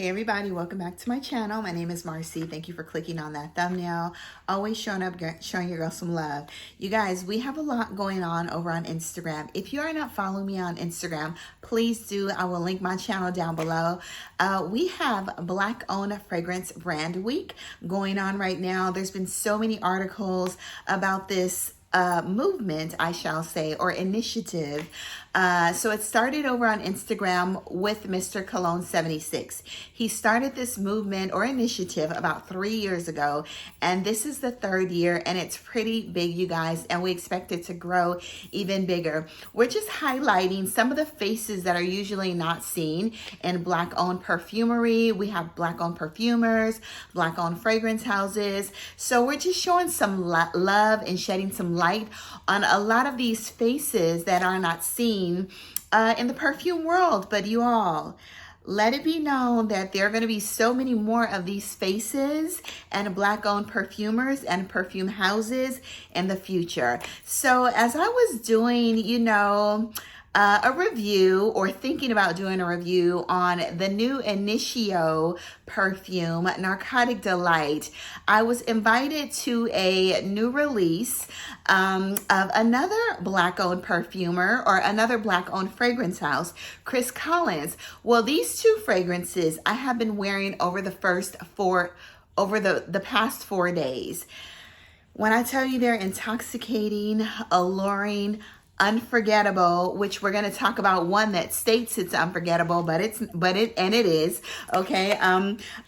Hey everybody, welcome back to my channel. My name is Marcy. Thank you for clicking on that thumbnail. Always showing up, showing your girl some love. You guys, we have a lot going on over on Instagram. If you are not following me on Instagram, please do. I will link my channel down below. We have Black Owned Fragrance Brand Week going on right now. There's been so many articles about this movement, I shall say, or initiative. So it started over on Instagram with Mr. Cologne 76. He started this movement or initiative about 3 years ago, and this is the third year, and it's pretty big, you guys, and we expect it to grow even bigger. We're just highlighting some of the faces that are usually not seen in Black-owned perfumery. We have Black-owned perfumers, Black-owned fragrance houses. So we're just showing some love and shedding some light on a lot of these faces that are not seen in the perfume world. But you all, let it be known that there are going to be so many more of these faces and Black-owned perfumers and perfume houses in the future. So as I was doing, a review or thinking about doing a review on the new INITIO perfume, Narcotic Delight, I was invited to a new release of another Black-owned perfumer or another Black-owned fragrance house, Chris Collins. Well, these two fragrances I have been wearing over the past 4 days. When I tell you they're intoxicating, alluring, unforgettable, which we're going to talk about one that states it's unforgettable, but it is, okay?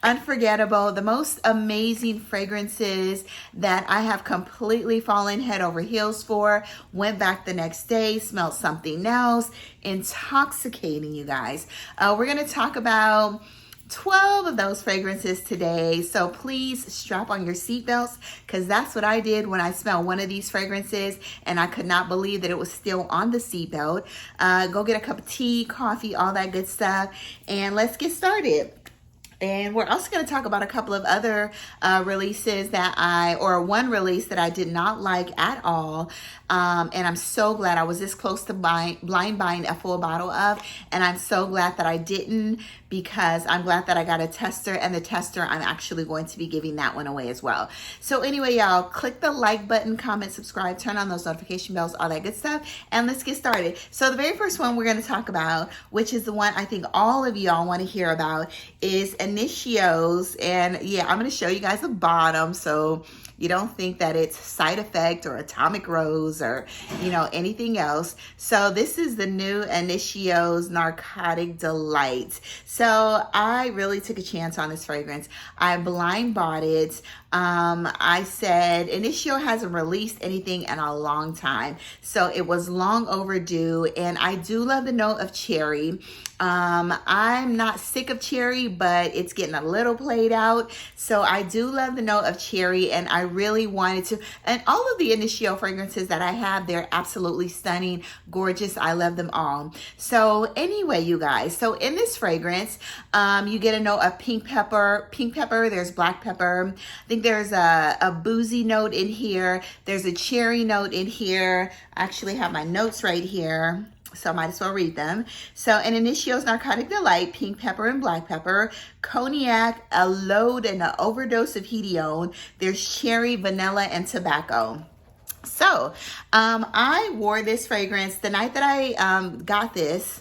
Unforgettable, the most amazing fragrances that I have completely fallen head over heels for. Went back the next day, smelled something else. Intoxicating, you guys. We're going to talk about 12 of those fragrances today. So please strap on your seatbelts, because that's what I did when I smelled one of these fragrances and I could not believe that it was still on the seatbelt. Go get a cup of tea, coffee, all that good stuff, and let's get started. And we're also going to talk about a couple of other releases one release that I did not like at all. And I'm so glad I was this close to blind buying a full bottle of. And I'm so glad that I didn't, because I'm glad that I got a tester, and the tester, I'm actually going to be giving that one away as well. So anyway, y'all, click the like button, comment, subscribe, turn on those notification bells, all that good stuff, and let's get started. So the very first one we're going to talk about, which is the one I think all of y'all want to hear about, is INITIO's. And yeah, I'm going to show you guys the bottom so you don't think that it's Side Effect or Atomic Rose or, anything else. So this is the new INITIO's Narcotic Delight. So I really took a chance on this fragrance. I blind bought it. I said INITIO hasn't released anything in a long time, so it was long overdue. And I do love the note of cherry. I'm not sick of cherry, but it's getting a little played out. So I do love the note of cherry, and I really wanted to. And all of the INITIO fragrances that I have, they're absolutely stunning, gorgeous. I love them all. So anyway, you guys, so in this fragrance, you get a note of pink pepper. There's black pepper. I think there's a boozy note in here. There's a cherry note in here. I actually have my notes right here, so I might as well read them. So in INITIO's Narcotic Delight, pink pepper and black pepper, cognac, a load and an overdose of hedione. There's cherry, vanilla, and tobacco. So I wore this fragrance the night that I got this.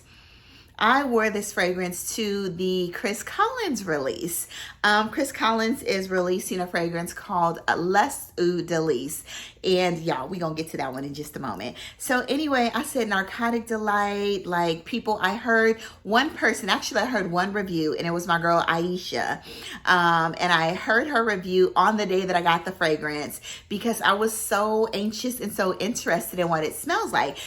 I wore this fragrance to the Chris Collins release. Chris Collins is releasing a fragrance called Les DELICE. And y'all, we're going to get to that one in just a moment. So anyway, I said Narcotic Delight, like people, I heard one person, actually I heard one review, and it was my girl Aisha. And I heard her review on the day that I got the fragrance, because I was so anxious and so interested in what it smells like.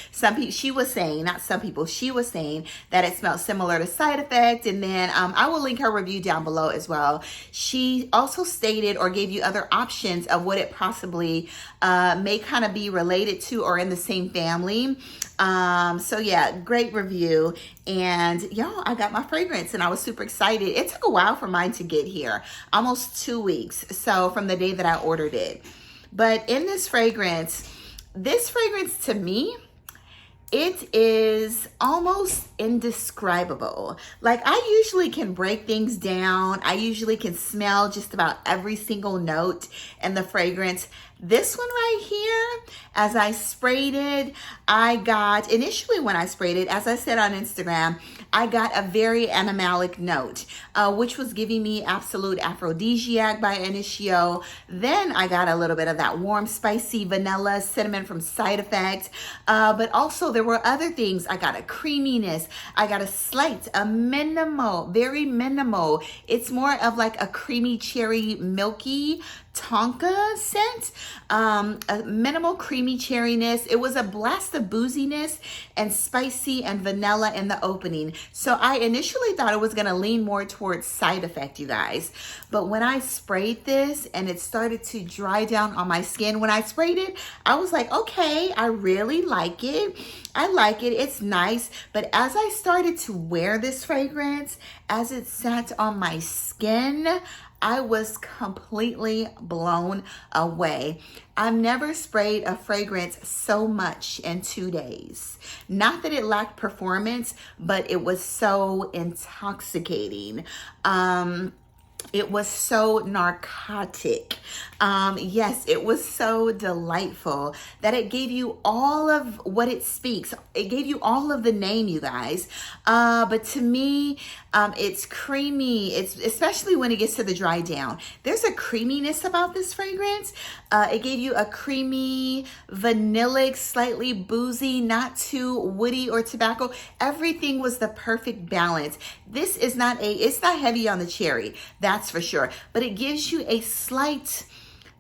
She was saying that it smells similar to Side Effect. And then I will link her review down below as well. She also stated or gave you other options of what it possibly may kind of be related to or in the same family. So yeah, great review. And y'all, I got my fragrance and I was super excited. It took a while for mine to get here, almost 2 weeks. So from the day that I ordered it. But in this fragrance to me, It is almost indescribable. Like, I usually can break things down. I usually can smell just about every single note in the fragrance. This one right here, as I sprayed it, I got, initially when I sprayed it, as I said on Instagram, I got a very animalic note, which was giving me Absolute Aphrodisiac by INITIO. Then I got a little bit of that warm, spicy vanilla cinnamon from Side Effect. But also there were other things. I got a creaminess. I got a slight, a minimal, very minimal. It's more of like a creamy cherry milky TONKA scent, a minimal creamy cherryness. It was a blast of booziness and spicy and vanilla in the opening. So I initially thought it was going to lean more towards Side Effect, you guys. But when I sprayed this and it started to dry down on my skin, when I sprayed it, I was like, okay, I really like it. I like it. It's nice. But as I started to wear this fragrance, as it sat on my skin, I was completely blown away. I've never sprayed a fragrance so much in 2 days. Not that it lacked performance, but it was so intoxicating. It was so narcotic. Yes, it was so delightful that it gave you all of what it speaks. It gave you all of the name, you guys. But to me, it's creamy. It's especially when it gets to the dry down. There's a creaminess about this fragrance. It gave you a creamy, vanillic, slightly boozy, not too woody or tobacco. Everything was the perfect balance. This is not it's not heavy on the cherry, that's for sure. But it gives you a slight,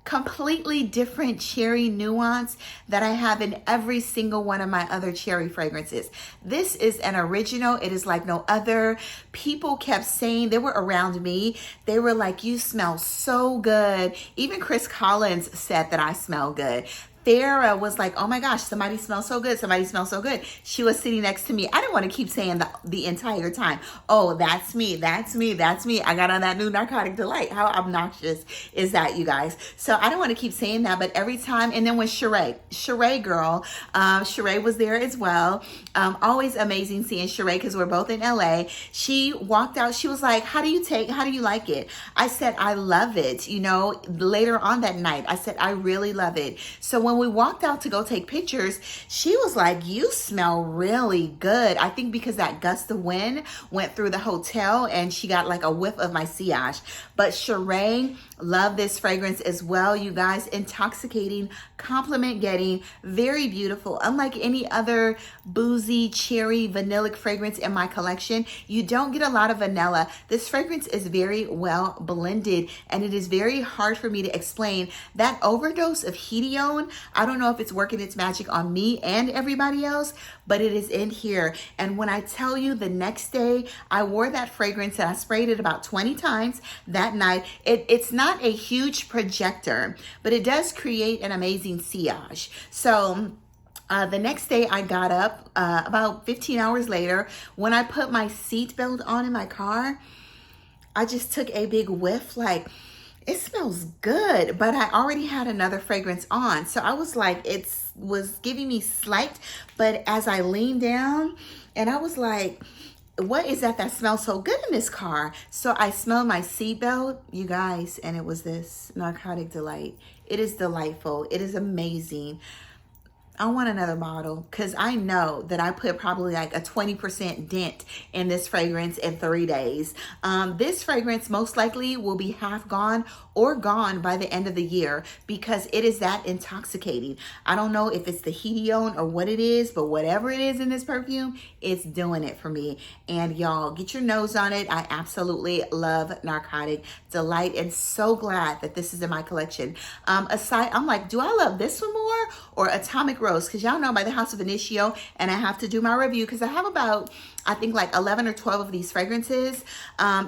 completely different cherry nuance that I have in every single one of my other cherry fragrances. This is an original. It is like no other. People kept saying, they were around me, they were like, you smell so good. Even Chris Collins said that I smell good. Farah was like, oh my gosh, somebody smells so good. Somebody smells so good. She was sitting next to me. I didn't want to keep saying the entire time, oh, that's me, that's me, that's me. I got on that new Narcotic Delight. How obnoxious is that, you guys? So I don't want to keep saying that, but every time, and then when Sheree girl, Sheree was there as well. Always amazing seeing Sheree because we're both in LA. She walked out. She was like, how do you like it? I said, I love it. You know, later on that night, I said, I really love it. So when we walked out to go take pictures, she was like, you smell really good. I think because that gust of wind went through the hotel and she got like a whiff of my sillage. But Sheree loved this fragrance as well, you guys. Intoxicating, compliment getting, very beautiful. Unlike any other boozy, cherry, vanillic fragrance in my collection, you don't get a lot of vanilla. This fragrance is very well blended and it is very hard for me to explain. That overdose of hedione, I don't know if it's working its magic on me and everybody else, but it is in here. And when I tell you, the next day I wore that fragrance and I sprayed it about 20 times that night. It's not a huge projector, but it does create an amazing sillage. So the next day I got up about 15 hours later. When I put my seatbelt on in my car, I just took a big whiff, like, it smells good, but I already had another fragrance on. So I was like, it was giving me slight, but as I leaned down and I was like, what is that smells so good in this car? So I smelled my seatbelt, you guys, and it was this Narcotic Delight. It is delightful. It is amazing. I want another bottle because I know that I put probably like a 20% dent in this fragrance in 3 days. This fragrance most likely will be half gone or gone by the end of the year because it is that intoxicating. I don't know if it's the hedione or what it is, but whatever it is in this perfume, it's doing it for me. And y'all, get your nose on it. I absolutely love Narcotic Delight and so glad that this is in my collection. I'm like, do I love this one more or Atomic Rose? Because y'all know by the House of INITIO, and I have to do my review because I have about I think like 11 or 12 of these fragrances.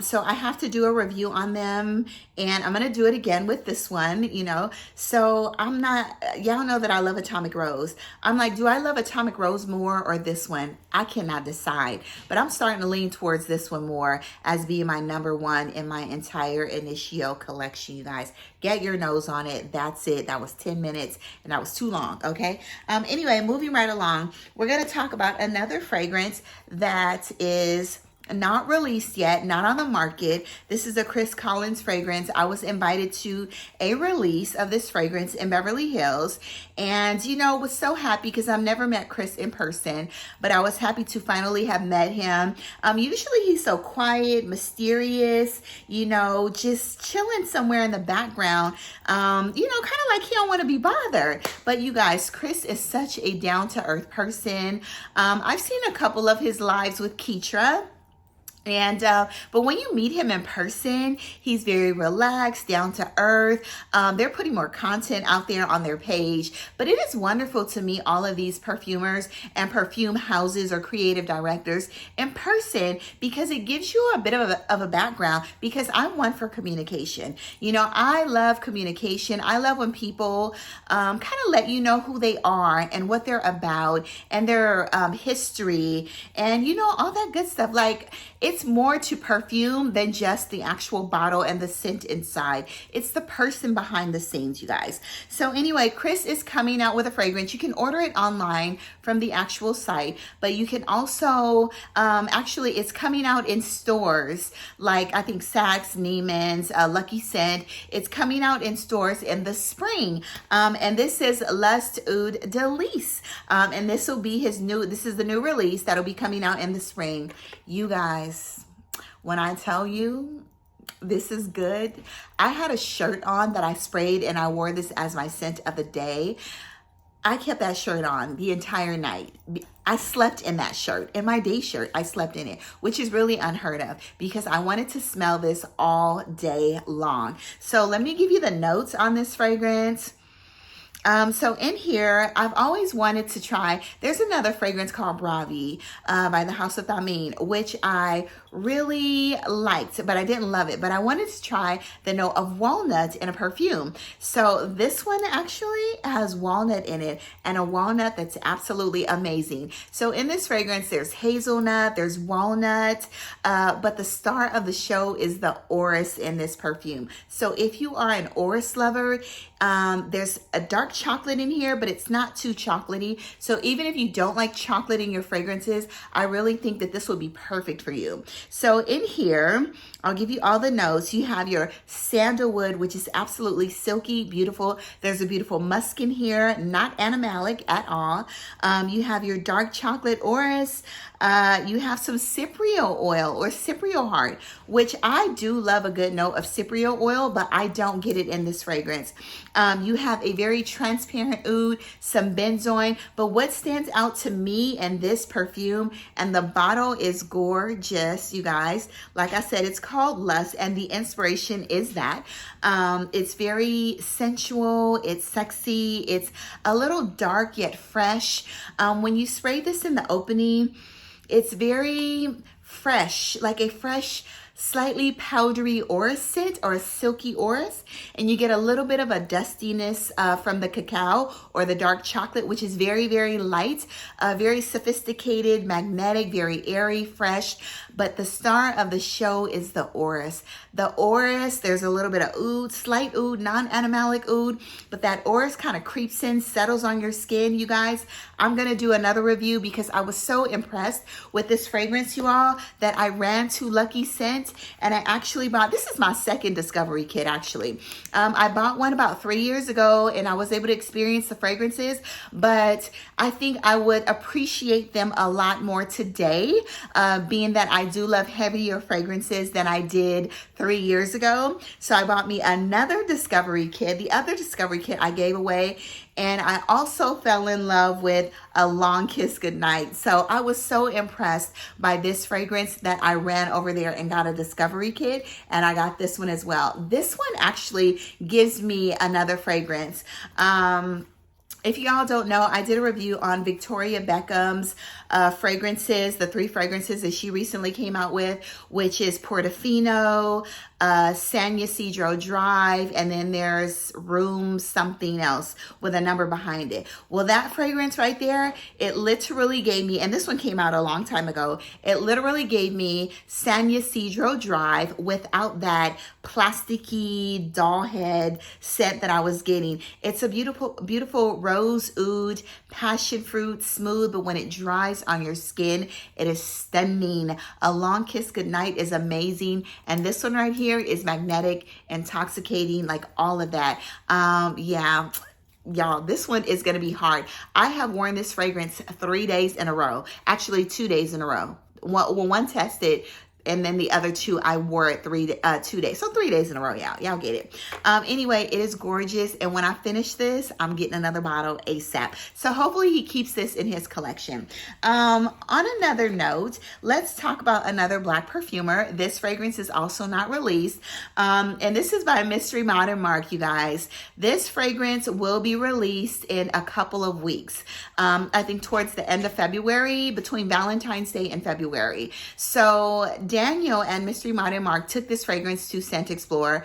So I have to do a review on them, and I'm gonna do it again with this one, you know. So I'm not, y'all know that I love Atomic Rose. I'm like, do I love Atomic Rose more or this one? I cannot decide, but I'm starting to lean towards this one more as being my number one in my entire INITIO collection, you guys. Get your nose on it. That's it. That was 10 minutes and that was too long, okay? Anyway, moving right along, we're gonna talk about another fragrance that is not released yet, not on the market. This is a Chris Collins fragrance. I was invited to a release of this fragrance in Beverly Hills, and you know, was so happy because I've never met Chris in person, but I was happy to finally have met him. Usually he's so quiet, mysterious, you know, just chilling somewhere in the background, you know, kind of like he don't want to be bothered. But you guys, Chris is such a down-to-earth person. I've seen a couple of his lives with Keitra. And but when you meet him in person, he's very relaxed, down to earth. They're putting more content out there on their page, but it is wonderful to meet all of these perfumers and perfume houses or creative directors in person, because it gives you a bit of a background, because I'm one for communication. You know, I love communication. I love when people kind of let you know who they are and what they're about and their history and, you know, all that good stuff. Like, it's more to perfume than just the actual bottle and the scent inside. It's the person behind the scenes, you guys. So anyway, Chris is coming out with a fragrance. You can order it online from the actual site, but you can also, actually it's coming out in stores like I think Saks, Neiman's, Lucky Scent. It's coming out in stores in the spring. And this is Lust Oud Delice. And this will be this is the new release that'll be coming out in the spring. You guys, when I tell you this is good, I had a shirt on that I sprayed and I wore this as my scent of the day. I kept that shirt on the entire night. I slept in that shirt. In my day shirt, I slept in it, which is really unheard of because I wanted to smell this all day long. So let me give you the notes on this fragrance. So in here, I've always wanted to try, there's another fragrance called Bravi by the House of Thameen, which I really liked, but I didn't love it. But I wanted to try the note of walnut in a perfume. So this one actually has walnut in it, and a walnut that's absolutely amazing. So in this fragrance, there's hazelnut, there's walnut, but the star of the show is the orris in this perfume. So if you are an orris lover, there's a dark chocolate in here, but it's not too chocolatey. So even if you don't like chocolate in your fragrances, I really think that this will be perfect for you. So in here, I'll give you all the notes. You have your sandalwood, which is absolutely silky, beautiful. There's a beautiful musk in here, not animalic at all. You have your dark chocolate orris. You have some cypriol oil or cypriol heart, which I do love a good note of cypriol oil, but I don't get it in this fragrance. You have a very transparent oud, some benzoin, but what stands out to me in this perfume, and the bottle is gorgeous, you guys. Like I said, it's called Lust, and the inspiration is that. It's very sensual, it's sexy, it's a little dark yet fresh. When you spray this in the opening, it's very fresh, like a fresh, slightly powdery orris scent or a silky orris, and you get a little bit of a dustiness from the cacao or the dark chocolate, which is very, very light, very sophisticated, magnetic, very airy, fresh. But the star of the show is the orris. The orris, there's a little bit of oud, slight oud, non-animalic oud, but that orris kind of creeps in, settles on your skin, you guys. I'm gonna do another review because I was so impressed with this fragrance, you all, that I ran to Lucky Scent and I actually bought, this is my second discovery kit actually. I bought one about 3 years ago and I was able to experience the fragrances, but I think I would appreciate them a lot more today, being that I do love heavier fragrances than I did 3 years ago. So I bought me another discovery kit. The other discovery kit I gave away, and I also fell in love with A Long Kiss Goodnight. So I was so impressed by this fragrance that I ran over there and got a discovery kit, and I got this one as well. This one actually gives me another fragrance. If y'all don't know, I did a review on Victoria Beckham's fragrances, the 3 fragrances that she recently came out with, which is Portofino, San Ysidro Drive, and then there's Room something else with a number behind it. Well, that fragrance right there, it literally gave me, and this one came out a long time ago, it literally gave me San Ysidro Drive without that plasticky doll head scent that I was getting. It's a beautiful, beautiful rose oud, passion fruit, smooth, but when it dries on your skin, it is stunning. A Long Kiss Goodnight is amazing, and this one right here is magnetic, intoxicating, like all of that. Yeah, y'all, this one is going to be hard. I have worn this fragrance 3 days in a row, actually 2 days in a row. One tested, and then the other 2 I wore it 2 days. So 3 days in a row, y'all get it. Anyway, it is gorgeous. And when I finish this, I'm getting another bottle ASAP. So hopefully he keeps this in his collection. On another note, let's talk about another Black perfumer. This fragrance is also not released. And this is by Mystery Modern Mark, you guys. This fragrance will be released in a couple of weeks. I think towards the end of February, between Valentine's Day and February. So Daniel and Mystery Modern Mark took this fragrance to Scent Explorer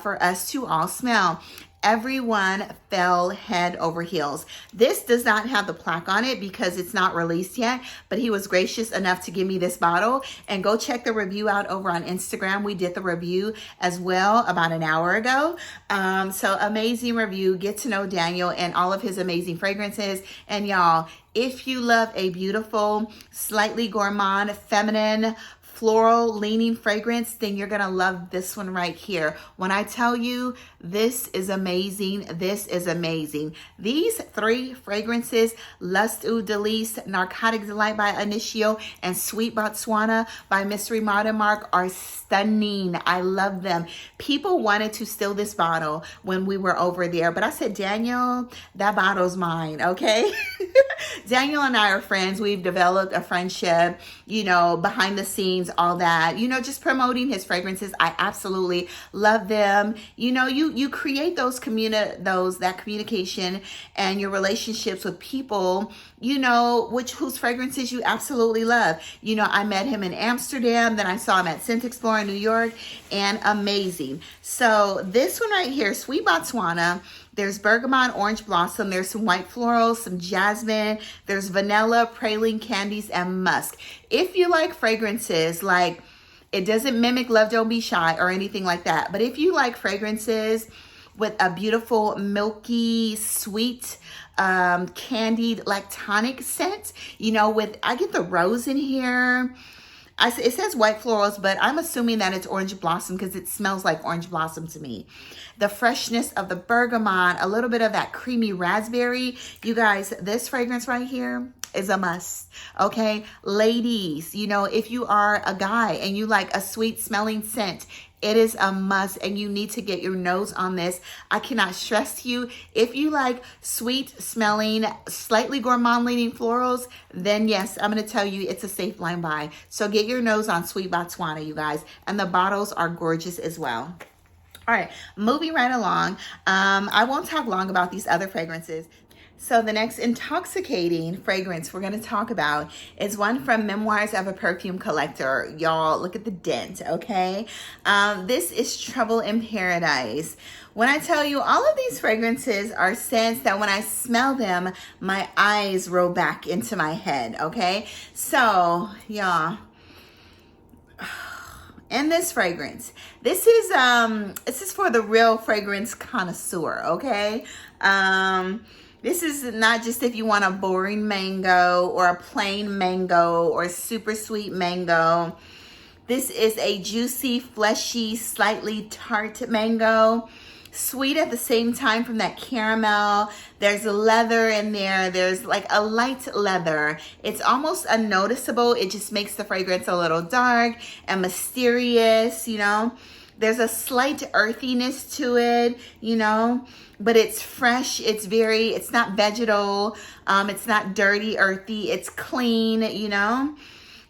for us to all smell. Everyone fell head over heels. This does not have the plaque on it because it's not released yet, but he was gracious enough to give me this bottle. And go check the review out over on Instagram. We did the review as well about an hour ago. So amazing review. Get to know Daniel and all of his amazing fragrances. And y'all, if you love a beautiful, slightly gourmand, feminine, floral leaning fragrance, then you're gonna love this one right here. When I tell you this is amazing, this is amazing. These 3 fragrances, Lust Oud Delice, Narcotic Delight by INITIO, and Sweet Botswana by Mystery Modern Mark are stunning. I love them. People wanted to steal this bottle when we were over there, but I said, Daniel, that bottle's mine, okay? Daniel and I are friends. We've developed a friendship, you know, behind the scenes, all that, you know, just promoting his fragrances. I absolutely love them. You know, you create that communication and your relationships with people, you know, whose fragrances you absolutely love. You know, I met him in Amsterdam, then I saw him at Scent Explorer in New York, and amazing. So this one right here, Sweet Botswana, there's bergamot, orange blossom, there's some white florals, some jasmine, there's vanilla, praline candies, and musk. If you like fragrances, like, it doesn't mimic Love Don't Be Shy or anything like that, but if you like fragrances with a beautiful, milky, sweet, candied, lactonic scent, you know, I get the rose in here. It says white florals, but I'm assuming that it's orange blossom because it smells like orange blossom to me. The freshness of the bergamot, a little bit of that creamy raspberry. You guys, this fragrance right here is a must, okay? Ladies, you know, if you are a guy and you like a sweet smelling scent, it is a must, and you need to get your nose on this. I cannot stress to you, if you like sweet smelling, slightly gourmand leaning florals, then yes, I'm going to tell you it's a safe line buy. So get your nose on Sweet Botswana, you guys. And the bottles are gorgeous as well. All right, moving right along. I won't talk long about these other fragrances. So the next intoxicating fragrance we're going to talk about is one from Memoirs of a Perfume Collector. Y'all, look at the dent, okay? This is Trouble in Paradise. When I tell you, all of these fragrances are scents that when I smell them, my eyes roll back into my head, okay? So, y'all, and this fragrance, this is for the real fragrance connoisseur, okay? This is not just if you want a boring mango or a plain mango or super sweet mango. This is a juicy, fleshy, slightly tart mango. Sweet at the same time from that caramel. There's leather in there. There's like a light leather. It's almost unnoticeable. It just makes the fragrance a little dark and mysterious, you know. There's a slight earthiness to it, you know, but it's fresh. It's not vegetal. It's not dirty, earthy. It's clean, you know.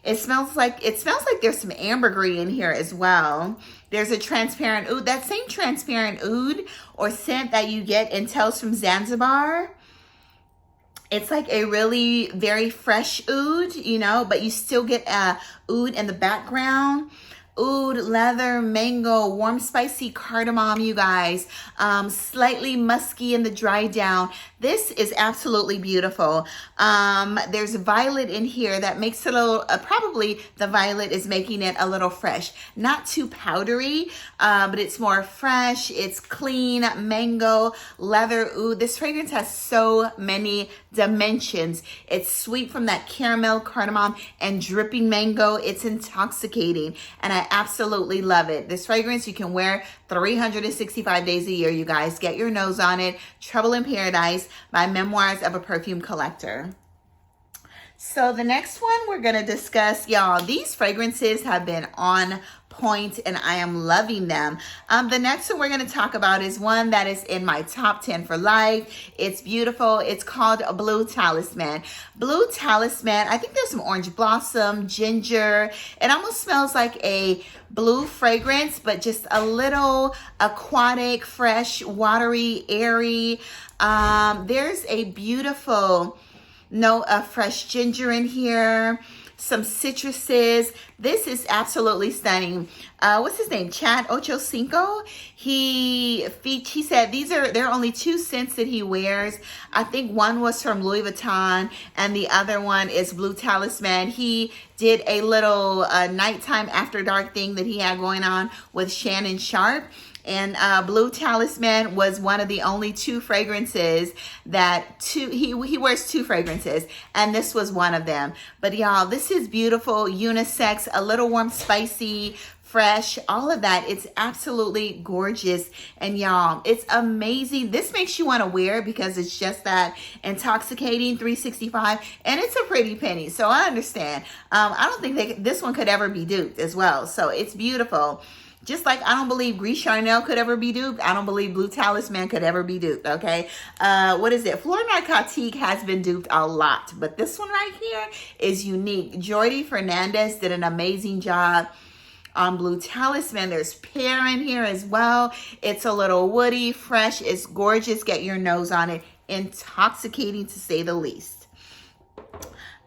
It smells like there's some ambergris in here as well. There's a transparent oud. That same transparent oud or scent that you get in Tales from Zanzibar. It's like a really very fresh oud, you know, but you still get oud in the background. Oud, leather, mango, warm, spicy cardamom, you guys. Slightly musky in the dry down. This is absolutely beautiful. There's violet in here that makes it a little, probably the violet is making it a little fresh. Not too powdery, but it's more fresh. It's clean, mango, leather, oud. This fragrance has so many dimensions. It's sweet from that caramel, cardamom, and dripping mango. It's intoxicating, and I absolutely love it. This fragrance you can wear 365 days a year, you guys. Get your nose on it. Trouble in Paradise by Memoirs of a Perfume Collector. So the next one we're going to discuss, y'all, these fragrances have been on point and I am loving them. The next one we're going to talk about is one that is in my top 10 for life. It's beautiful. It's called Blue Talisman. Blue Talisman, I think there's some orange blossom, ginger. It almost smells like a blue fragrance, but just a little aquatic, fresh, watery, airy. There's a beautiful note of fresh ginger in here, some citruses. This is absolutely stunning. What's his name? Chad Ochocinco. He said there are only 2 scents that he wears. I think one was from Louis Vuitton and the other one is Blue Talisman. He did a little nighttime after dark thing that he had going on with Shannon Sharp. And Blue Talisman was one of the only 2 fragrances that he wears 2 fragrances, and this was one of them. But y'all, this is beautiful, unisex, a little warm, spicy, fresh, all of that. It's absolutely gorgeous. And y'all, it's amazing. This makes you want to wear it because it's just that intoxicating 365, and it's a pretty penny. So I understand. I don't think this one could ever be duped as well. So it's beautiful. Just like I don't believe Gris Charnel could ever be duped, I don't believe Blue Talisman could ever be duped, okay? What is it? Fleur Narcotique has been duped a lot, but this one right here is unique. Jordi Fernandez did an amazing job on Blue Talisman. There's pear in here as well. It's a little woody, fresh. It's gorgeous. Get your nose on it. Intoxicating, to say the least.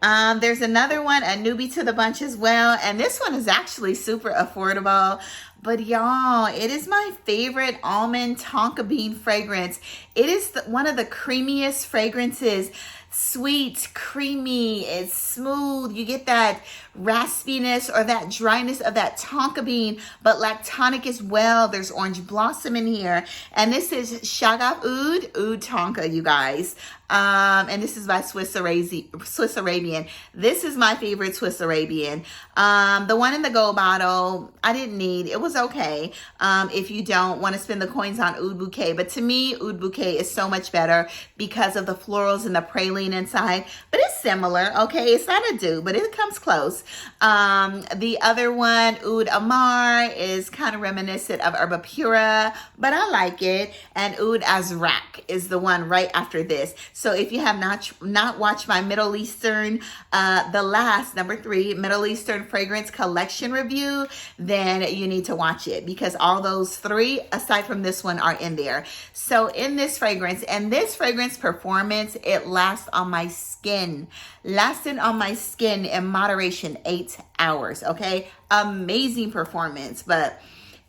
There's another one, a newbie to the bunch as well. And this one is actually super affordable. But y'all, it is my favorite almond tonka bean fragrance. It is one of the creamiest fragrances. Sweet, creamy, it's smooth. You get that raspiness or that dryness of that tonka bean, but lactonic as well. There's orange blossom in here. And this is Shagaf Oud Tonka, you guys. And this is by Swiss Arabian. This is my favorite Swiss Arabian. The one in the gold bottle, I didn't need. It was okay if you don't want to spend the coins on Oud Bouquet. But to me, Oud Bouquet is so much better because of the florals and the praline inside. But it's similar, okay? It's not a dupe, but it comes close. The other one, Oud Amar, is kind of reminiscent of Herba Pura, but I like it. And Oud Azraq is the one right after this. So if you have not watched my Middle Eastern, the last, number 3, Middle Eastern fragrance collection review, then you need to watch it because all those 3, aside from this one, are in there. So in this fragrance, and this fragrance performance, it lasts on my skin. Lasted on my skin in moderation 8 hours, okay? Amazing performance. But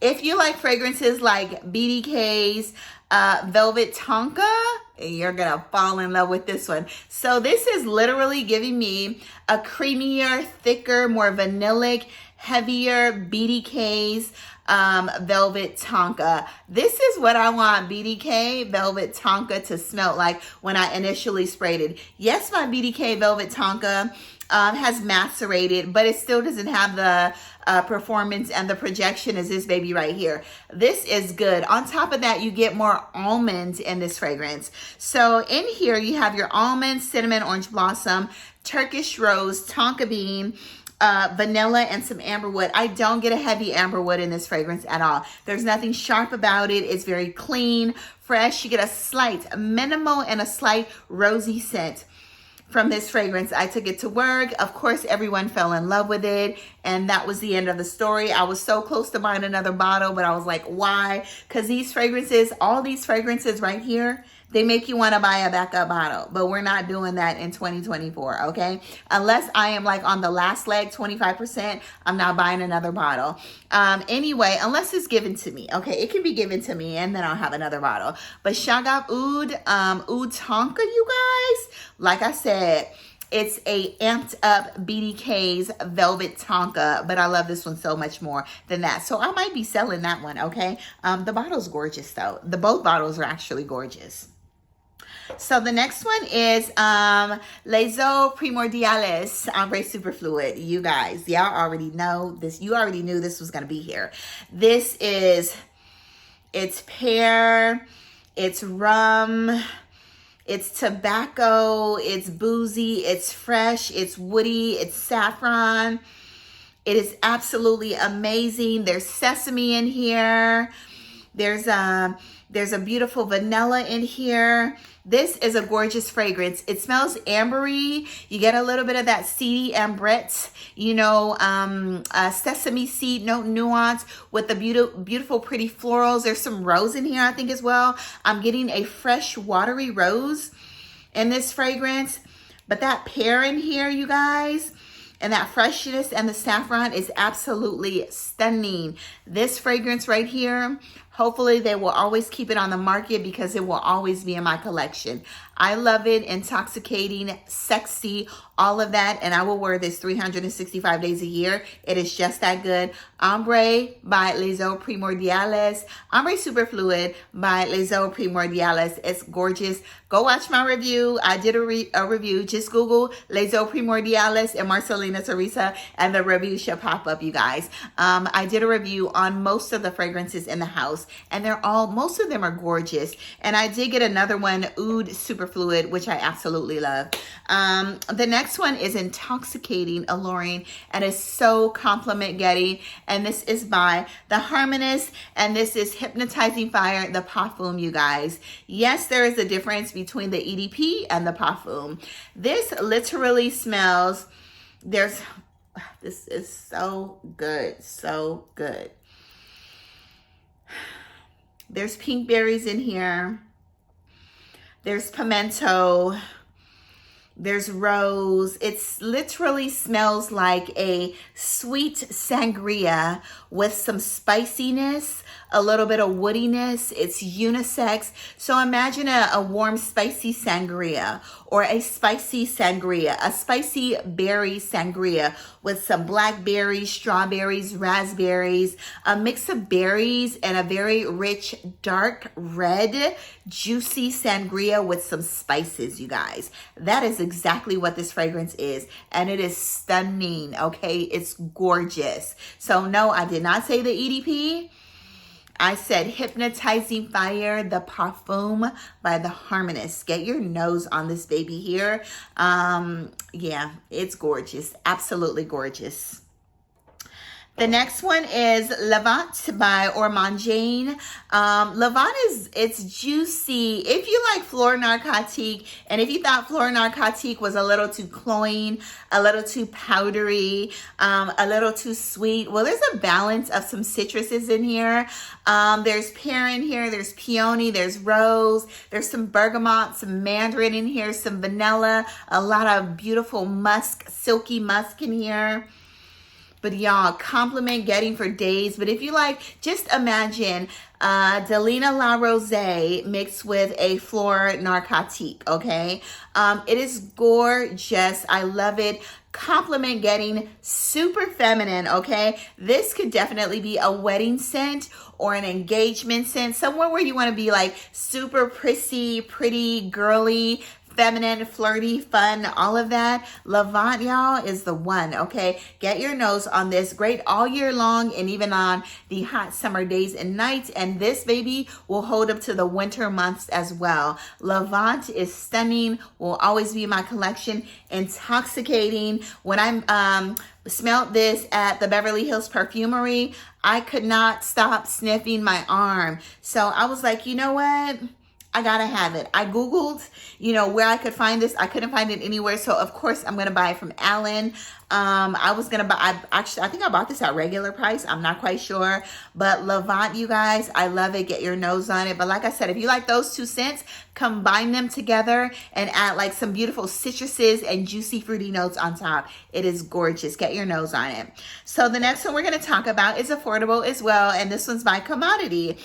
if you like fragrances like BDK's Velvet Tonka, you're gonna fall in love with this one. So this is literally giving me a creamier, thicker, more vanillic, heavier BDK's Velvet Tonka. This is what I want BDK Velvet Tonka to smell like when I initially sprayed it. Yes, my BDK Velvet Tonka has macerated, but it still doesn't have the performance and the projection as this baby right here. This is good. On top of that, you get more almonds in this fragrance. So in here, you have your almond, cinnamon, orange blossom, Turkish rose, tonka bean, vanilla, and some amberwood. I don't get a heavy amberwood in this fragrance at all. There's nothing sharp about it. It's very clean, fresh. You get a slight minimal and a slight rosy scent from this fragrance. I took it to work. Of course, everyone fell in love with it, and that was the end of the story. I was so close to buying another bottle, but I was like, why? Because these fragrances, all these fragrances right here, they make you want to buy a backup bottle, but we're not doing that in 2024, okay? Unless I am like on the last leg, 25%, I'm not buying another bottle. Anyway, unless it's given to me, okay? It can be given to me and then I'll have another bottle. But Shagaf Oud TONKA, you guys, like I said, it's a amped up BDK's Velvet TONKA, but I love this one so much more than that. So I might be selling that one, okay? The bottle's gorgeous though. Both bottles are actually gorgeous. So the next one is Les Eaux Primordiales Ombre Superfluid. You guys, y'all already know this. You already knew this was going to be here. This is, it's pear, it's rum, it's tobacco, it's boozy, it's fresh, it's woody, it's saffron. It is absolutely amazing. There's sesame in here. There's a beautiful vanilla in here. This is a gorgeous fragrance. It smells ambery. You get a little bit of that seedy ambrette, you know, sesame seed note nuance with the beautiful, pretty florals. There's some rose in here, I think, as well. I'm getting a fresh, watery rose in this fragrance. But that pear in here, you guys, and that freshness and the saffron is absolutely stunning. This fragrance right here, hopefully they will always keep it on the market because it will always be in my collection. I love it. Intoxicating, sexy, all of that. And I will wear this 365 days a year. It is just that good. Ombre by Les Eaux Primordiales. Ombre Superfluid by Les Eaux Primordiales. It's gorgeous. Go watch my review. I did a review. Just Google Les Eaux Primordiales and Marcelena Teresa and the review should pop up, you guys. I did a review on most of the fragrances in the house and most of them are gorgeous. And I did get another one, Oud Superfluid, which I absolutely love. The next one is Intoxicating, Alluring, and it's so compliment getting. And this is by the Harmonist, and this is Hypnotizing Fire, the Parfum, you guys. Yes, there is a difference between the EDP and the Parfum. This literally smells, this is so good, so good. There's pink berries in here. There's pimento. There's rose. It literally smells like a sweet sangria with some spiciness, a little bit of woodiness. It's unisex. So imagine a warm, spicy sangria or a spicy sangria, a spicy berry sangria with some blackberries, strawberries, raspberries, a mix of berries and a very rich, dark red, juicy sangria with some spices, you guys. That is exactly what this fragrance is. And it is stunning, okay? It's gorgeous. So no, I did not say the EDP. I said Hypnotizing Fire, the Parfum by the Harmonist. Get your nose on this baby here. Yeah, it's gorgeous. Absolutely gorgeous. The next one is LEVANT by ORMONDE. LEVANT it's juicy. If you like Fleur Narcotique, and if you thought Fleur Narcotique was a little too cloying, a little too powdery, a little too sweet, well, there's a balance of some citruses in here. There's pear in here, there's peony, there's rose, there's some bergamot, some mandarin in here, some vanilla, a lot of beautiful musk, silky musk in here. But y'all, compliment getting for days. But if you like, just imagine Delina La Rose mixed with a Fleur Narcotique, okay? It is gorgeous. I love it. Compliment getting, super feminine, okay? This could definitely be a wedding scent or an engagement scent, somewhere where you want to be like super prissy, pretty, girly, feminine, flirty, fun, all of that. LEVANT, y'all, is the one, okay? Get your nose on this. Great all year long and even on the hot summer days and nights. And this baby will hold up to the winter months as well. LEVANT is stunning, will always be in my collection. Intoxicating. When I smelled this at the Beverly Hills Perfumery, I could not stop sniffing my arm. So I was like, you know what? I gotta have it. I Googled, you know, where I could find this. I couldn't find it anywhere. So of course I'm gonna buy it from Allen. I was gonna buy, I think I bought this at regular price. I'm not quite sure, but Levant, you guys, I love it. Get your nose on it. But like I said, if you like those two scents, combine them together and add like some beautiful citruses and juicy fruity notes on top. It is gorgeous. Get your nose on it. So the next one we're going to talk about is affordable as well, and this one's by Commodity.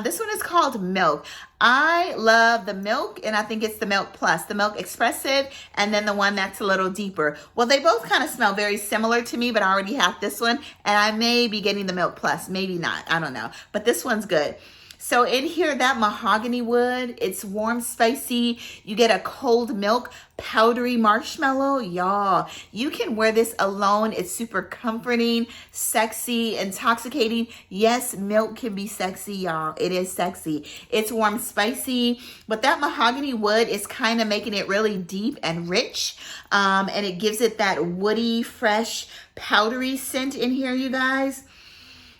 This one is called Milk. I love the Milk, and I think it's the Milk Plus, the Milk Expressive, and then the one that's a little deeper. Well, they both kind of smell very similar to me, but I already have this one, and I may be getting the Milk Plus, maybe not, I don't know, but this one's good. So in here, that mahogany wood, it's warm, spicy. You get a cold milk, powdery marshmallow. Y'all, you can wear this alone. It's super comforting, sexy, intoxicating. Yes, milk can be sexy, y'all. It is sexy. It's warm, spicy, but that mahogany wood is kind of making it really deep and rich. And it gives it that woody, fresh, powdery scent in here, you guys.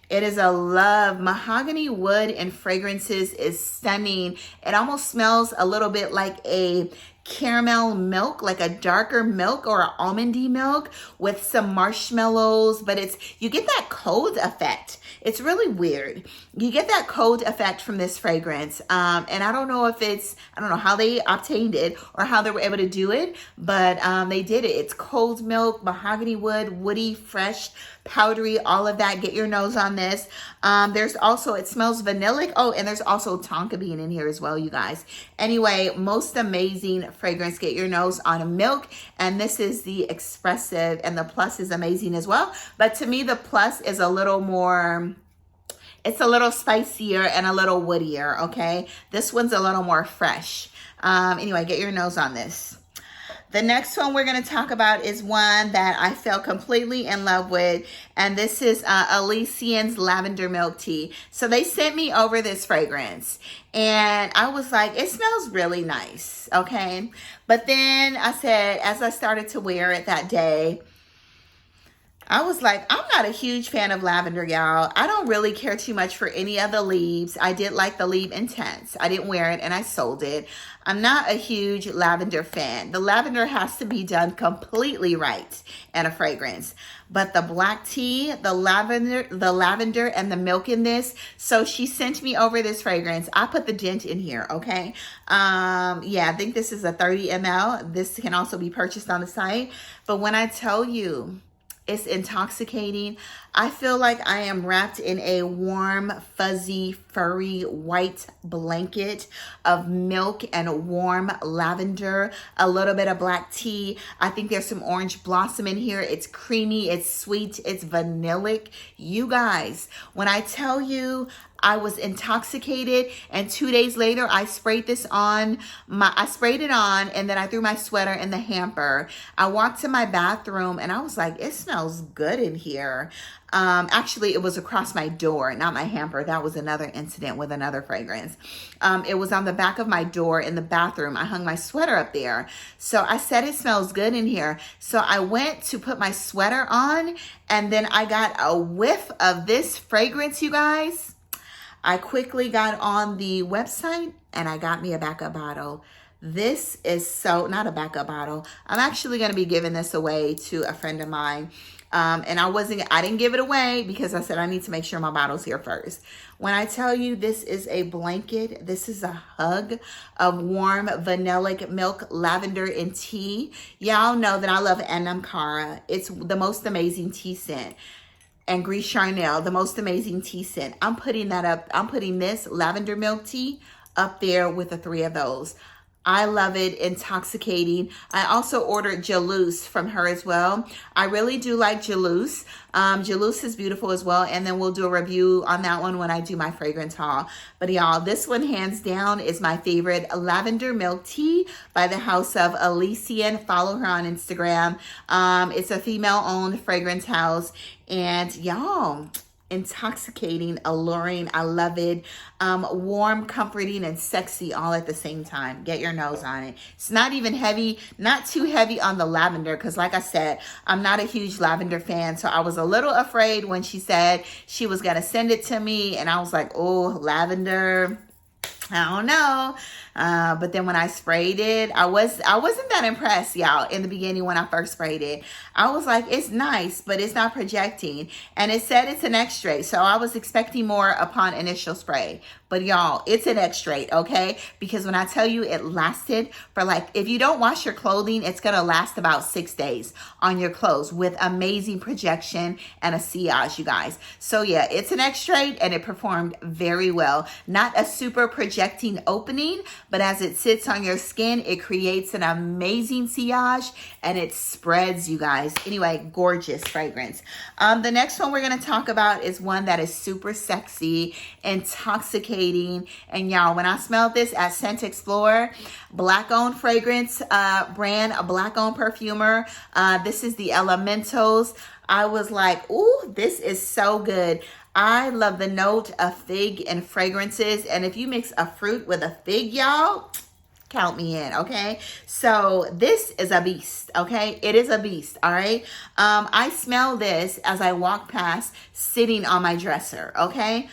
It is a love. Mahogany wood and fragrances is stunning. It almost smells a little bit like a caramel milk, like a darker milk or an almondy milk with some marshmallows, but you get that cold effect. It's really weird. You get that cold effect from this fragrance. And I don't know if I don't know how they obtained it or how they were able to do it, but they did it. It's cold milk, mahogany wood, woody, fresh, powdery, all of that. Get your nose on this. There's also, it smells vanillic. Oh, and there's also tonka bean in here as well, you guys. Anyway, most amazing fragrance. Get your nose on a Milk. And this is the Expressive, and the Plus is amazing as well. But to me, the Plus is a little more, it's a little spicier and a little woodier, okay? This one's a little more fresh. Anyway, get your nose on this. The next one we're going to talk about is one that I fell completely in love with, and this is ELYSIAN's Lavender Milk Tea. So they sent me over this fragrance, and I was like, it smells really nice, okay? But then I said, as I started to wear it that day, I was like, I'm not a huge fan of lavender, y'all. I don't really care too much for any of the leaves. I did like the Leave Intense. I didn't wear it and I sold it. I'm not a huge lavender fan. The lavender has to be done completely right in a fragrance. But the black tea, the lavender and the milk in this. So she sent me over this fragrance. I put the dent in here, okay? Yeah, I think this is a 30 ml. This can also be purchased on the site. But when I tell you, it's intoxicating. I feel like I am wrapped in a warm, fuzzy, furry, white blanket of milk and warm lavender, a little bit of black tea. I think there's some orange blossom in here. It's creamy, it's sweet, it's vanillic. You guys, when I tell you, I was intoxicated, and 2 days later I sprayed this on I sprayed it on, and then I threw my sweater in the hamper. I walked to my bathroom and I was like, it smells good in here. Actually, it was across my door, not my hamper. That was another incident with another fragrance. It was on the back of my door in the bathroom. I hung my sweater up there. So I said, it smells good in here. So I went to put my sweater on, and then I got a whiff of this fragrance, you guys. I quickly got on the website and I got me a backup bottle. This is so, not a backup bottle. I'm actually going to be giving this away to a friend of mine. And I didn't give it away because I said I need to make sure my bottle's here first. When I tell you this is a blanket, this is a hug of warm vanillic milk, lavender, and tea. Y'all know that I love Anamkara. It's the most amazing tea scent. And Gris Charnel, the most amazing tea scent. I'm putting that up. I'm putting this lavender milk tea up there with the three of those. I love it. Intoxicating. I also ordered Jousset from her as well. I really do like Jousset. Jousset is beautiful as well. And then we'll do a review on that one when I do my fragrance haul. But y'all, this one hands down is my favorite lavender milk tea by the house of ELYSIAN. Follow her on Instagram. It's a female-owned fragrance house. And y'all, intoxicating, alluring. I love it. Warm, comforting, and sexy all at the same time. Get your nose on it. It's not even heavy, not too heavy on the lavender, because like I said, I'm not a huge lavender fan. So I was a little afraid when she said she was going to send it to me, and I was like, oh, lavender. I don't know. But then when I sprayed it, I wasn't that impressed, y'all, in the beginning when I first sprayed it. I was like, it's nice, but it's not projecting. And it said it's an extrait, so I was expecting more upon initial spray. But y'all, it's an extrait, okay? Because when I tell you it lasted for like, if you don't wash your clothing, it's gonna last about 6 days on your clothes with amazing projection and a sillage, you guys. So yeah, it's an extrait and it performed very well. Not a super projecting opening, but as it sits on your skin, it creates an amazing sillage and it spreads, you guys. Anyway, gorgeous fragrance. The next one we're gonna talk about is one that is super sexy, intoxicating. And y'all, when I smelled this at Scent Explorer, black-owned fragrance brand, a black-owned perfumer. This is the Elementals. I was like, ooh, this is so good. I love the note of fig and fragrances. And if you mix a fruit with a fig, y'all, count me in, okay? So this is a beast, okay? It is a beast, all right? I smell this as I walk past sitting on my dresser, okay?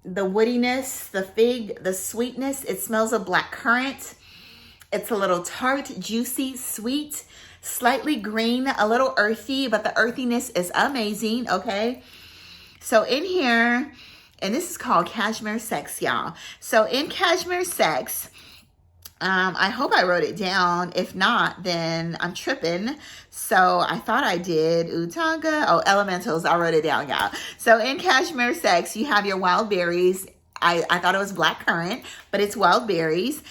The woodiness, the fig, the sweetness. It smells of black currant. It's a little tart, juicy, sweet, slightly green, a little earthy, but the earthiness is amazing, okay? So in here, and this is called Cashmere Sex, y'all. So in Cashmere Sex, I hope I wrote it down. If not, then I'm tripping. So I thought I did. TONKA. Oh, Elementals. I wrote it down, y'all. So in Cashmere Sex, you have your wild berries. I thought it was black currant, but it's wild berries.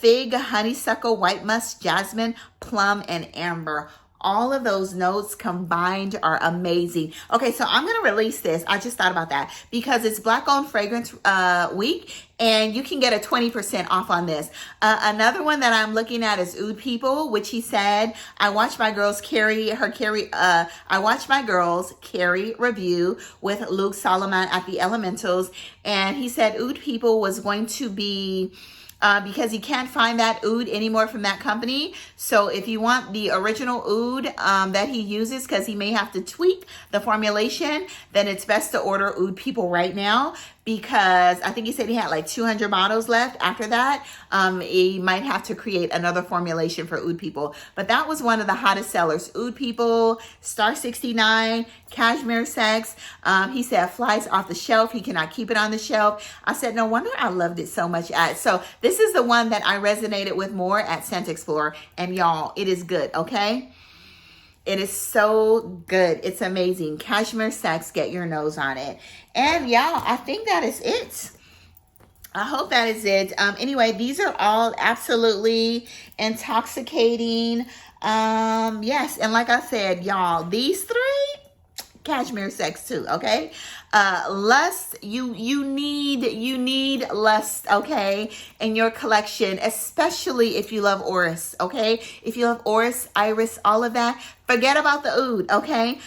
Fig, honeysuckle, white musk, jasmine, plum, and amber. All of those notes combined are amazing. Okay, so I'm going to release this. I just thought about that because it's Black Owned Fragrance Week, and you can get a 20% off on this. Another one that I'm looking at is Oud People, which he said, I watched my girls carry review with Luke Solomon at the Elementals, and he said Oud People was going to be because he can't find that oud anymore from that company. So if you want the original oud that he uses, because he may have to tweak the formulation, then it's best to order Oud People right now, because I think he said he had like 200 bottles left after that. He might have to create another formulation for Oud People. But that was one of the hottest sellers. Oud People, Star 69, Cashmere Sex. He said flies off the shelf. He cannot keep it on the shelf. I said, no wonder I loved it so much. So this is the one that I resonated with more at Scent Explorer. And y'all, it is good, okay? It is so good. It's amazing. Cashmere Sex, get your nose on it. And y'all, I think that is it. I hope that is it. Anyway, these are all absolutely intoxicating. Yes, and like I said, y'all, these three, Cashmere Sex too, okay? Lust, you need lust, okay, in your collection, especially if you love Orris, okay? If you love Orris, Iris, all of that, forget about the oud, okay?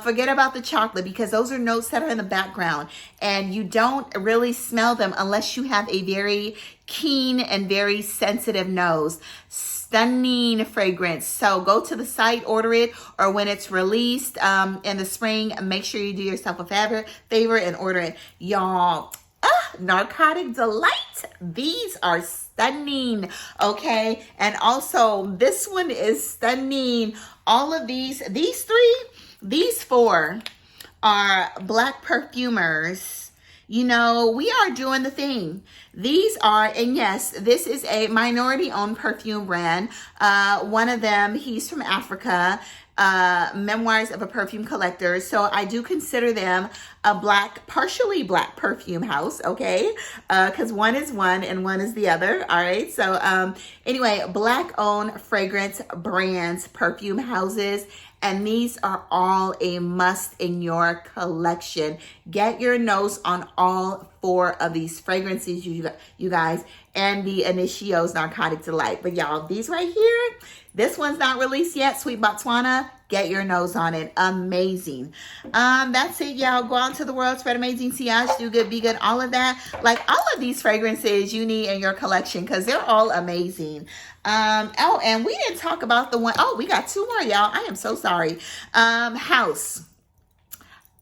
Forget about the chocolate, because those are notes that are in the background, and you don't really smell them unless you have a very keen and very sensitive nose. Stunning fragrance. So go to the site, order it, or when it's released in the spring, make sure you do yourself a favor and order it. Y'all, Narcotic Delight. These are stunning, okay? And also, this one is stunning. All of these four are Black perfumers. You know, we are doing the thing. These are, and yes, this is a minority-owned perfume brand. One of them, he's from Africa, Memoirs of a Perfume Collector. So I do consider them a partially black perfume house, okay? Because one is one and one is the other, all right? So anyway, Black-owned fragrance brands, perfume houses, and these are all a must in your collection. Get your nose on all four of these fragrances, you guys, and the INITIO's Narcotic Delight. But y'all, these right here, this one's not released yet, Sweet Botswana. Get your nose on it. Amazing. That's it, y'all. Go out to the world, spread amazing sillage, do good, be good, all of that. Like all of these fragrances you need in your collection because they're all amazing. Oh, and we didn't talk about the one. Oh, we got two more, y'all. I am so sorry. House.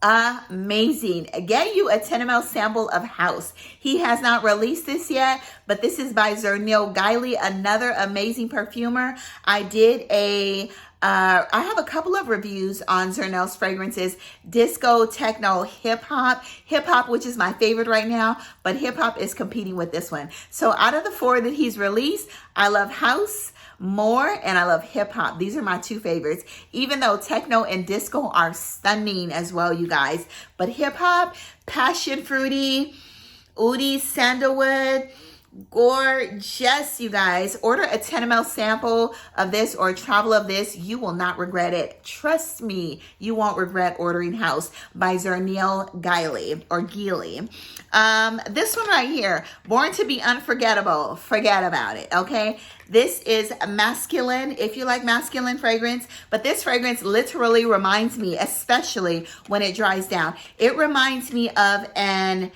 amazing. Get you a 10 ml sample of House. He has not released this yet, but this is by ZERNELL, GILLIE, another amazing perfumer. I have a couple of reviews on ZERNELL's fragrances: disco, techno, hip hop, which is my favorite right now, but hip hop is competing with this one. So out of the 4 that he's released, I love House more and I love hip hop. These are my 2 favorites, even though techno and disco are stunning as well, you guys. But hip hop, passion fruity, oudi, sandalwood, gorgeous, you guys. Order a 10 ml sample of this or a travel of this. You will not regret it. Trust me, you won't regret ordering House by ZERNELL, GILLIE, or GILLIE. This one right here, Born to be Unforgettable. Forget about it, okay? This is masculine, if you like masculine fragrance, but this fragrance literally reminds me, especially when it dries down, it reminds me of an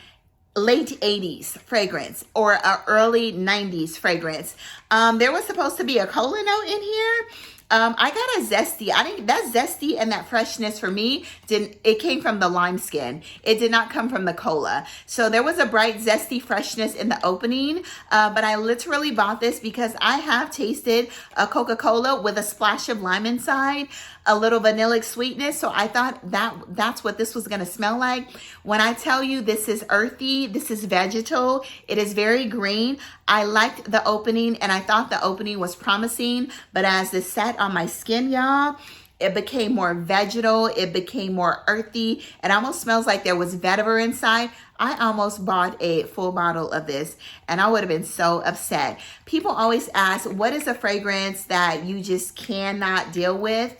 late 80s fragrance or an early 90s fragrance. There was supposed to be a cola note in here. I got a zesty. That zesty and that freshness for me it came from the lime skin. It did not come from the cola. So there was a bright zesty freshness in the opening, but I literally bought this because I have tasted a Coca-Cola with a splash of lime inside, a little vanillic sweetness. So I thought that's what this was going to smell like. When I tell you this is earthy, this is vegetal, it is very green. I liked the opening and I thought the opening was promising, but as this sat on my skin, y'all, it became more vegetal. It became more earthy. It almost smells like there was vetiver inside. I almost bought a full bottle of this and I would have been so upset. People always ask, what is a fragrance that you just cannot deal with?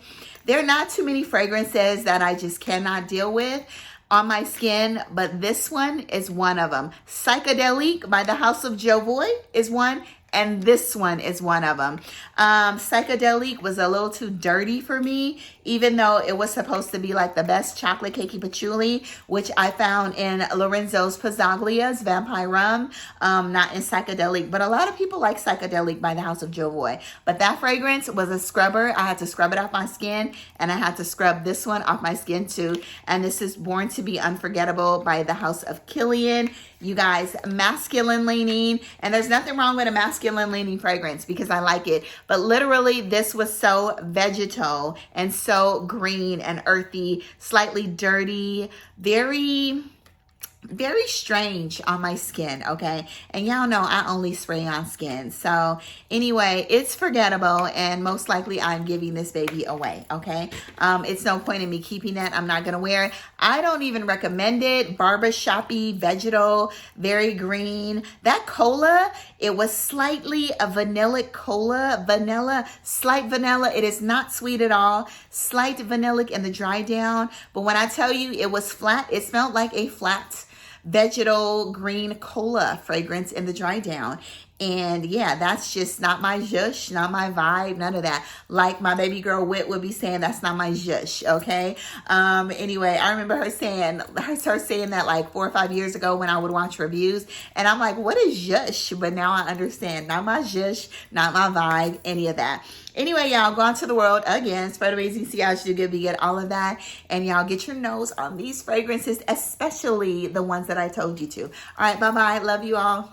There are not too many fragrances that I just cannot deal with on my skin, but this one is one of them. Psychedelic by the House of Jovoy is one, and this one is one of them. Psychedelic was a little too dirty for me, even though it was supposed to be like the best chocolate cakey patchouli, which I found in Lorenzo's Pizzaglia's Vampire Rum, not in Psychedelic. But a lot of people like Psychedelic by the House of Jovoy. But that fragrance was a scrubber. I had to scrub it off my skin, and I had to scrub this one off my skin too. And this is Born to be Unforgettable by the House of Killian. You guys, masculine leaning, and there's nothing wrong with a masculine leaning fragrance because I like it. But literally, this was so vegetal and so green and earthy, slightly dirty, very strange on my skin, okay? And y'all know I only spray on skin. So anyway, it's forgettable and most likely I'm giving this baby away, okay? It's no point in me keeping it. I'm not gonna wear it. I don't even recommend it. Barbershop-y, vegetal, very green. That cola, it was slightly a vanillic cola, slight vanilla. It is not sweet at all. Slight vanillic in the dry down. But when I tell you it was flat, it smelled like a flat vegetal green cola fragrance in the dry down. And yeah, that's just not my zhush, not my vibe, none of that. Like my baby girl Wit would be saying, that's not my zhush, okay? Anyway, I remember her saying that like 4 or 5 years ago when I would watch reviews. And I'm like, what is zhush? But now I understand, not my zhush, not my vibe, any of that. Anyway, y'all, go out to the world again. Spread amazing, see how you do good, be get all of that. And y'all get your nose on these fragrances, especially the ones that I told you to. All right, bye-bye. Love you all.